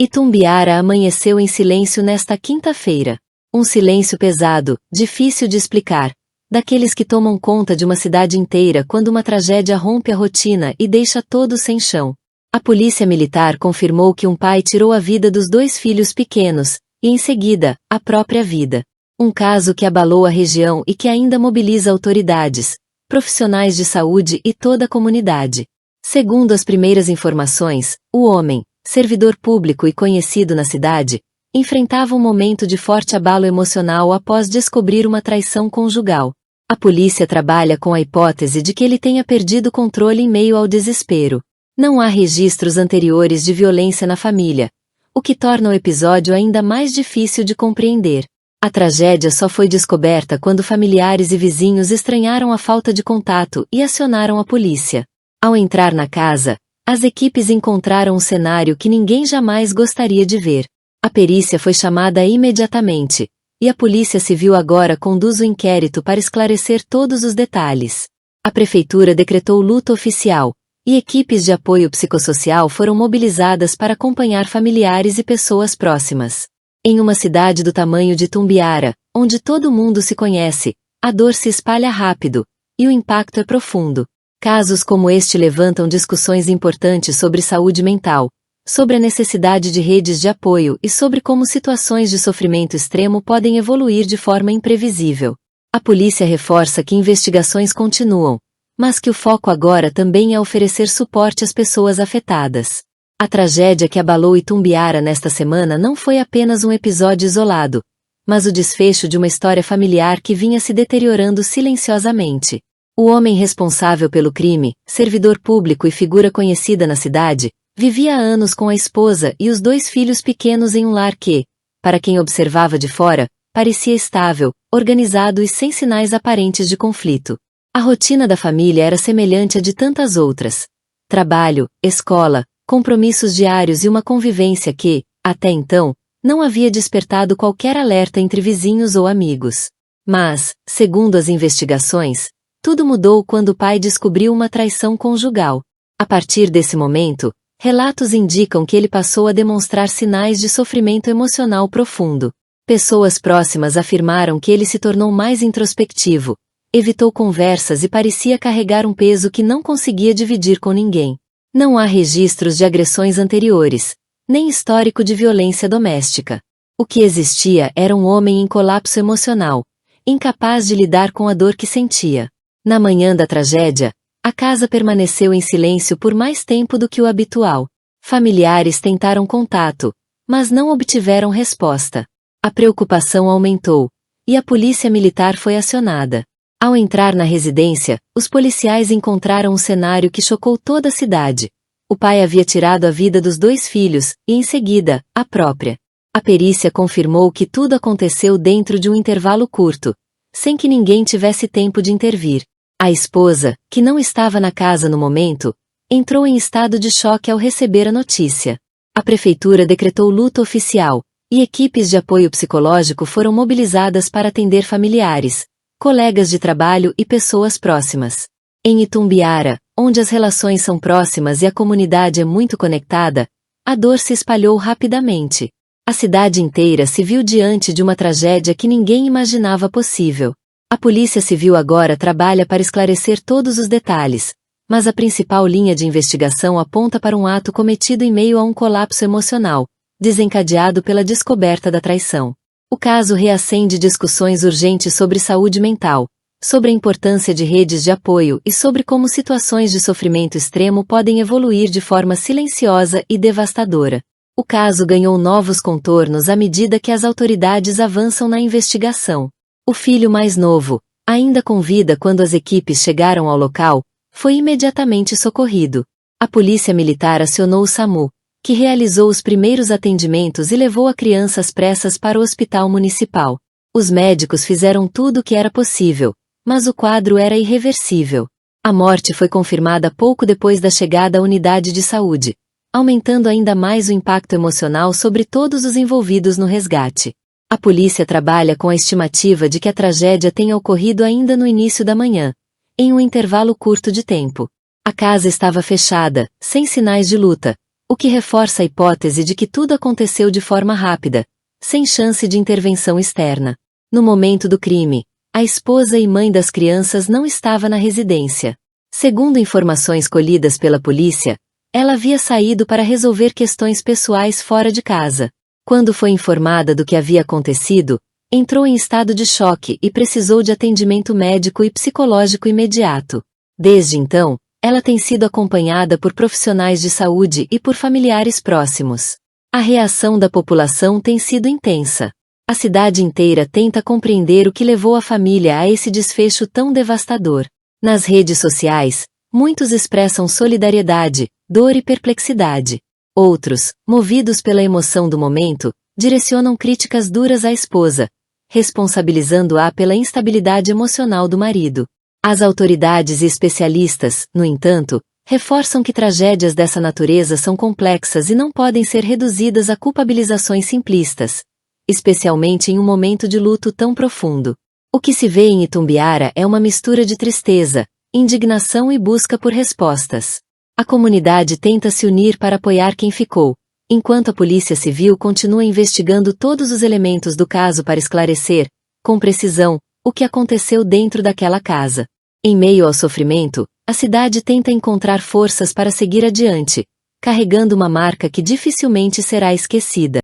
Itumbiara amanheceu em silêncio nesta quinta-feira. Um silêncio pesado, difícil de explicar, daqueles que tomam conta de uma cidade inteira quando uma tragédia rompe a rotina e deixa todos sem chão. A polícia militar confirmou que um pai tirou a vida dos 2 filhos pequenos, e em seguida, a própria vida. Um caso que abalou a região e que ainda mobiliza autoridades, profissionais de saúde e toda a comunidade. Segundo as primeiras informações, o homem, servidor público e conhecido na cidade, enfrentava um momento de forte abalo emocional após descobrir uma traição conjugal. A polícia trabalha com a hipótese de que ele tenha perdido o controle em meio ao desespero. Não há registros anteriores de violência na família, o que torna o episódio ainda mais difícil de compreender. A tragédia só foi descoberta quando familiares e vizinhos estranharam a falta de contato e acionaram a polícia. Ao entrar na casa, as equipes encontraram um cenário que ninguém jamais gostaria de ver. A perícia foi chamada imediatamente, e a Polícia Civil agora conduz o inquérito para esclarecer todos os detalhes. A prefeitura decretou luto oficial, e equipes de apoio psicossocial foram mobilizadas para acompanhar familiares e pessoas próximas. Em uma cidade do tamanho de Itumbiara, onde todo mundo se conhece, a dor se espalha rápido, e o impacto é profundo. Casos como este levantam discussões importantes sobre saúde mental, sobre a necessidade de redes de apoio e sobre como situações de sofrimento extremo podem evoluir de forma imprevisível. A polícia reforça que investigações continuam, mas que o foco agora também é oferecer suporte às pessoas afetadas. A tragédia que abalou Itumbiara nesta semana não foi apenas um episódio isolado, mas o desfecho de uma história familiar que vinha se deteriorando silenciosamente. O homem responsável pelo crime, servidor público e figura conhecida na cidade, vivia há anos com a esposa e os 2 filhos pequenos em um lar que, para quem observava de fora, parecia estável, organizado e sem sinais aparentes de conflito. A rotina da família era semelhante à de tantas outras. Trabalho, escola, compromissos diários e uma convivência que, até então, não havia despertado qualquer alerta entre vizinhos ou amigos. Mas, segundo as investigações, tudo mudou quando o pai descobriu uma traição conjugal. A partir desse momento, relatos indicam que ele passou a demonstrar sinais de sofrimento emocional profundo. Pessoas próximas afirmaram que ele se tornou mais introspectivo, evitou conversas e parecia carregar um peso que não conseguia dividir com ninguém. Não há registros de agressões anteriores, nem histórico de violência doméstica. O que existia era um homem em colapso emocional, incapaz de lidar com a dor que sentia. Na manhã da tragédia, a casa permaneceu em silêncio por mais tempo do que o habitual. Familiares tentaram contato, mas não obtiveram resposta. A preocupação aumentou, e a polícia militar foi acionada. Ao entrar na residência, os policiais encontraram um cenário que chocou toda a cidade. O pai havia tirado a vida dos 2 filhos, e em seguida, a própria. A perícia confirmou que tudo aconteceu dentro de um intervalo curto, sem que ninguém tivesse tempo de intervir. A esposa, que não estava na casa no momento, entrou em estado de choque ao receber a notícia. A prefeitura decretou luto oficial, e equipes de apoio psicológico foram mobilizadas para atender familiares, colegas de trabalho e pessoas próximas. Em Itumbiara, onde as relações são próximas e a comunidade é muito conectada, a dor se espalhou rapidamente. A cidade inteira se viu diante de uma tragédia que ninguém imaginava possível. A Polícia Civil agora trabalha para esclarecer todos os detalhes, mas a principal linha de investigação aponta para um ato cometido em meio a um colapso emocional, desencadeado pela descoberta da traição. O caso reacende discussões urgentes sobre saúde mental, sobre a importância de redes de apoio e sobre como situações de sofrimento extremo podem evoluir de forma silenciosa e devastadora. O caso ganhou novos contornos à medida que as autoridades avançam na investigação. O filho mais novo, ainda com vida quando as equipes chegaram ao local, foi imediatamente socorrido. A polícia militar acionou o SAMU, que realizou os primeiros atendimentos e levou a criança às pressas para o hospital municipal. Os médicos fizeram tudo o que era possível, mas o quadro era irreversível. A morte foi confirmada pouco depois da chegada à unidade de saúde, aumentando ainda mais o impacto emocional sobre todos os envolvidos no resgate. A polícia trabalha com a estimativa de que a tragédia tenha ocorrido ainda no início da manhã, em um intervalo curto de tempo. A casa estava fechada, sem sinais de luta, o que reforça a hipótese de que tudo aconteceu de forma rápida, sem chance de intervenção externa. No momento do crime, a esposa e mãe das crianças não estava na residência. Segundo informações colhidas pela polícia, ela havia saído para resolver questões pessoais fora de casa. Quando foi informada do que havia acontecido, entrou em estado de choque e precisou de atendimento médico e psicológico imediato. Desde então, ela tem sido acompanhada por profissionais de saúde e por familiares próximos. A reação da população tem sido intensa. A cidade inteira tenta compreender o que levou a família a esse desfecho tão devastador. Nas redes sociais, muitos expressam solidariedade, dor e perplexidade. Outros, movidos pela emoção do momento, direcionam críticas duras à esposa, responsabilizando-a pela instabilidade emocional do marido. As autoridades e especialistas, no entanto, reforçam que tragédias dessa natureza são complexas e não podem ser reduzidas a culpabilizações simplistas, especialmente em um momento de luto tão profundo. O que se vê em Itumbiara é uma mistura de tristeza, indignação e busca por respostas. A comunidade tenta se unir para apoiar quem ficou, enquanto a Polícia Civil continua investigando todos os elementos do caso para esclarecer, com precisão, o que aconteceu dentro daquela casa. Em meio ao sofrimento, a cidade tenta encontrar forças para seguir adiante, carregando uma marca que dificilmente será esquecida.